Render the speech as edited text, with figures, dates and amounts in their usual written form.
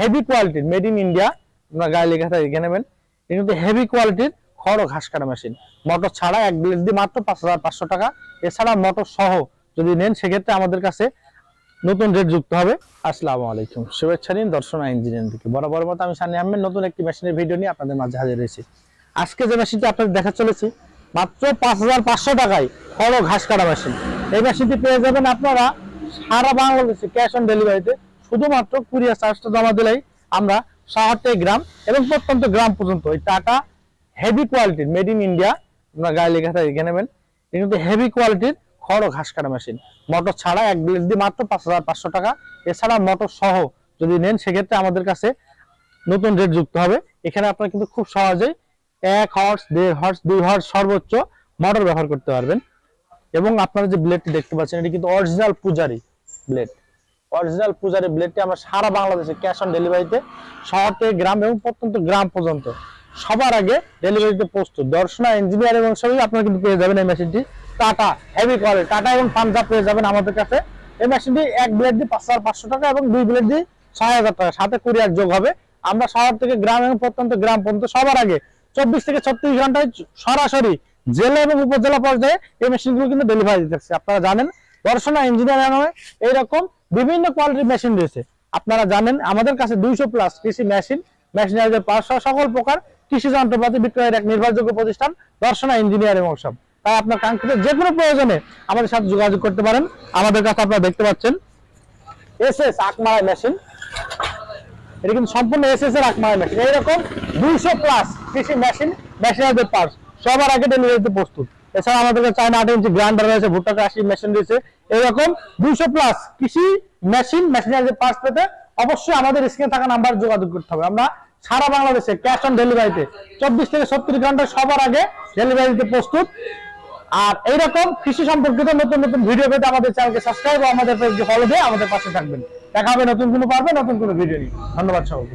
Heavy কোয়ালিটির made in India, আপনার গায়ে লেখা থাকে দেখে নেবেন। এটা কিন্তু হেভি কোয়ালিটির খড় ও ঘাস কাটা মেশিন, মোটর ছাড়া এক ব্লেড দিয়ে মাত্র 5,500 টাকা। এছাড়া মোটর সহ যদি নেন সেক্ষেত্রে আমাদের কাছে নতুন রেট যুক্ত হবে। আসসালামু আলাইকুম, শুভেচ্ছা দিন দর্শনা ইঞ্জিনিয়ারিং থেকে। বরাবর মতো আমি সানি আহমেদ নতুন একটি মেশিনের ভিডিও নিয়ে আপনাদের মাঝে হাজির হয়েছি। আজকে যে মেশিনটি আপনাদের দেখা চলেছি মাত্র 5,500 টাকায় খড় ও ঘাস কাটা মেশিন। এই মেশিনটি পেয়ে যাবেন আপনারা সারা বাংলাদেশে ক্যাশ অন ডেলিভারিতে। শুধুমাত্র কুরিয়ার চার্জটা জমা দিলেই আমরা শহর থেকে গ্রাম এবং প্রত্যন্ত গ্রাম পর্যন্ত এই টাটা হেভি কোয়ালিটির মেড ইন ইন্ডিয়া, আপনার গায়ে লেখা থাকে দেখে নেবেন। এটা কিন্তু হেভি কোয়ালিটির খড় ও ঘাস কাটা মেশিন, মোটর ছাড়া এক ব্লেড দিয়ে মাত্র 5,500 টাকা। এছাড়া মোটর সহ যদি নেন সেক্ষেত্রে আমাদের কাছে নতুন রেট যুক্ত হবে। এখানে আপনারা কিন্তু খুব সহজেই 1 হর্স 1.5 হর্স 2 হর্স সর্বোচ্চ মোটর ব্যবহার করতে পারবেন। এবং আপনারা যে ব্লেডটি দেখতে পাচ্ছেন এটি কিন্তু অরিজিনাল পূজারি ব্লেড। অরিজিনাল পূজারি ব্লেডটি আমরা সারা বাংলাদেশে ক্যাশ অন ডেলিভারিতে শহর থেকে গ্রাম এবং প্রত্যন্ত গ্রাম পর্যন্ত সবার আগে ডেলিভারিতে প্রস্তুত। দর্শনা ইঞ্জিনিয়ারিং এবং সবই আপনারা কিন্তু পেয়ে যাবেন এই মেশিনটি টাটা হেভি কোয়ালিটি, টাটা এবং পাঞ্জাব পেয়ে যাবেন আমাদের কাছে। এই মেশিনটি এক ব্লেড দিয়ে 5,500 টাকা এবং 2 ব্লেড দিয়ে 6,000 টাকা, সাথে কুরিয়ার যোগ হবে। আমরা শহর থেকে গ্রাম এবং প্রত্যন্ত গ্রাম পর্যন্ত সবার আগে 24 থেকে 36 ঘন্টায় সরাসরি জেলা এবং উপজেলা পর্যায়ে এই মেশিনগুলো কিন্তু ডেলিভারি দিতেছে। আপনারা জানেন দর্শনা ইঞ্জিনিয়ারিং নামে এইরকম বিভিন্ন কোয়ালিটির মেশিন রয়েছে। আপনারা জানেন আমাদের কাছে 200 প্লাস কৃষি মেশিন, মেশিনারিজের পার্টস সকল প্রকার কৃষি যন্ত্রপাতি বিক্রয়ের এক নির্ভরযোগ্য প্রতিষ্ঠান দর্শনা ইঞ্জিনিয়ারিং ওয়ার্কশপ। তাই আপনার কাঙ্ক্ষিত যে কোনো প্রয়োজনে আমাদের সাথে যোগাযোগ করতে পারেন। আমাদের কাছে আপনারা দেখতে পাচ্ছেন এসএস আকমারা মেশিন, এটা কিন্তু সম্পূর্ণ এসএস এর আকমারা মেশিন। এইরকম 200 প্লাস কৃষি মেশিন, মেশিনারিজের পার্টস সবার আগে ডেলিভারিতে প্রস্তুত। এছাড়া আমাদের কাছে চায়না 8 ইঞ্চি গ্রাইন্ডার রয়েছে, ভুট্টা কাশি মেশিন রয়েছে। এরকম 200 প্লাস কৃষি মেশিন, মেশিনারিজের পার্টস পেতে অবশ্যই আমাদের স্ক্রিনে থাকা নাম্বার যোগাযোগ করতে হবে। আমরা সারা বাংলাদেশে ক্যাশ অন ডেলিভারিতে 24 থেকে 36 ঘন্টা সবার আগে ডেলিভারিতে প্রস্তুত। আর এইরকম কৃষি সম্পর্কিত নতুন নতুন ভিডিও পেতে আমাদের চ্যানেলকে সাবস্ক্রাইব ও আমাদের পেজকে ফলো দিয়ে আমাদের পাশে থাকবেন। দেখা হবে নতুন কোনো ভিডিও নিয়ে। ধন্যবাদ সবাইকে।